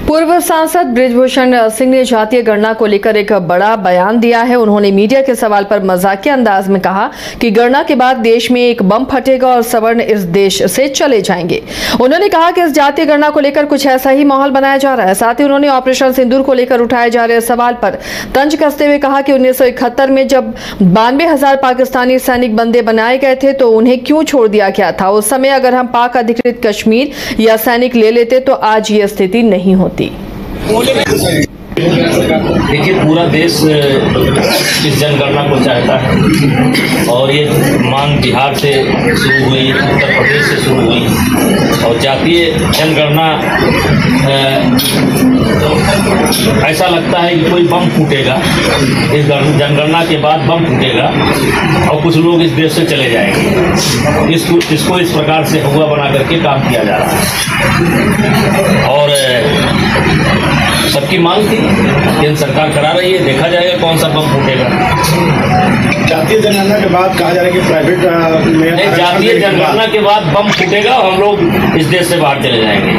पूर्व सांसद बृजभूषण सिंह ने जातीय गणना को लेकर एक बड़ा बयान दिया है। उन्होंने मीडिया के सवाल पर मजाकिया अंदाज में कहा कि गणना के बाद देश में एक बम फटेगा और सवर्ण इस देश से चले जाएंगे। उन्होंने कहा कि इस जातीय गणना को लेकर कुछ ऐसा ही माहौल बनाया जा रहा है। साथ ही उन्होंने ऑपरेशन सिंदूर को लेकर उठाए जा रहे सवाल पर तंज कसते हुए कहा कि 1971 में जब 92,000 पाकिस्तानी सैनिक बंदे बनाए गए थे तो उन्हें क्यों छोड़ दिया गया था। उस समय अगर हम पाक अधिकृत कश्मीर या सैनिक ले लेते तो आज ये स्थिति नहीं होती। देखिए, पूरा देश इस जनगणना को चाहता है और ये मांग बिहार से शुरू हुई, उत्तर प्रदेश से शुरू हुई और जातीय जनगणना ऐसा लगता है कि कोई बम फूटेगा, इस जनगणना के बाद बम फूटेगा और कुछ लोग इस देश से चले जाएंगे। इसको इस प्रकार से हुआ बना करके काम किया जा रहा है और सबकी मांग थी, केंद्र सरकार करा रही है, देखा जाएगा कौन सा बम फूटेगा। जातीय जनगणना के बाद कहा जा रहा है कि प्राइवेट में जातीय जनगणना के बाद बम फूटेगा और हम लोग इस देश से बाहर चले जाएंगे,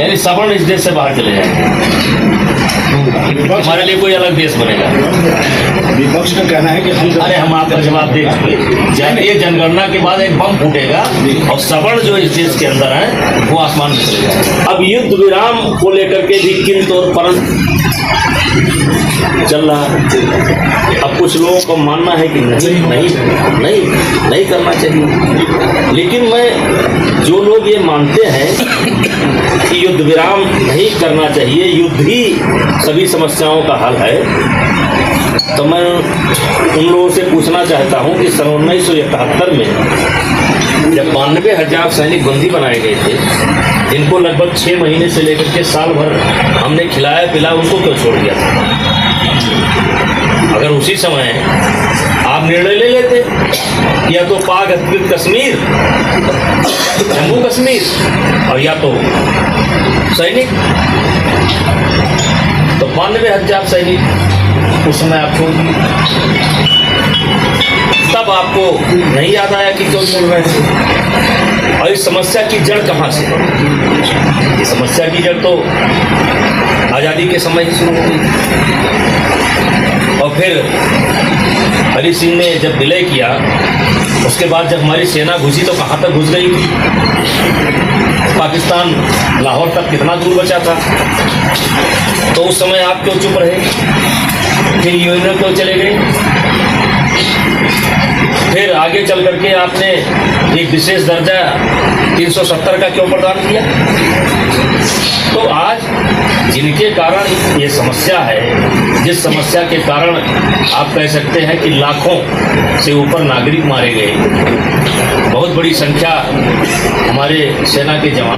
यानी सवर्ण इस देश से बाहर चले जाएंगे। हमारे लिए कोई अलग देश बनेगा। विपक्ष का कहना है कि हम आपका जवाब दे चुके। जातीय जनगणना के बाद एक बम फूटेगा और सवर्ण जो इस देश के अंदर है वो आसमान में चले जाएंगे। अब युद्ध विराम को लेकर के भी किन तौर पर चल रहा है। अब कुछ लोगों को मानना है कि नहीं करना चाहिए, लेकिन मैं जो लोग ये मानते हैं कि युद्ध विराम नहीं करना चाहिए, युद्ध ही सभी समस्याओं का हल है, तो मैं उन लोगों से पूछना चाहता हूं कि सन 1971 में जब 92,000 सैनिक बंदी बनाए गए थे, जिनको लगभग 6 महीने से लेकर के साल भर हमने खिलाया पिलाया, उनको क्यों छोड़ दिया था। अगर उसी समय आप निर्णय ले लेते या तो पाक अधिकृत कश्मीर, जम्मू कश्मीर और या तो सैनिक, तो 92,000 सैनिक उस समय आप छोड़ दिए, तब आपको नहीं याद आया कि क्यों छोड़ रहे थे। और इस समस्या की जड़ कहाँ से है? ये समस्या की जड़ तो आज़ादी के समय ही शुरू हुई और फिर हरि सिंह ने जब विलय किया, उसके बाद जब हमारी सेना घुसी तो कहाँ तक घुस गई थी। पाकिस्तान लाहौर तक कितना दूर बचा था, तो उस समय आप क्यों चुप रहे, फिर यूएन क्यों चले गए, फिर आगे चल करके आपने एक विशेष दर्जा 370 का क्यों प्रदान किया। तो आज जिनके कारण ये समस्या है, जिस समस्या के कारण आप कह सकते हैं कि लाखों से ऊपर नागरिक मारे गए, बहुत बड़ी संख्या हमारे सेना के जवान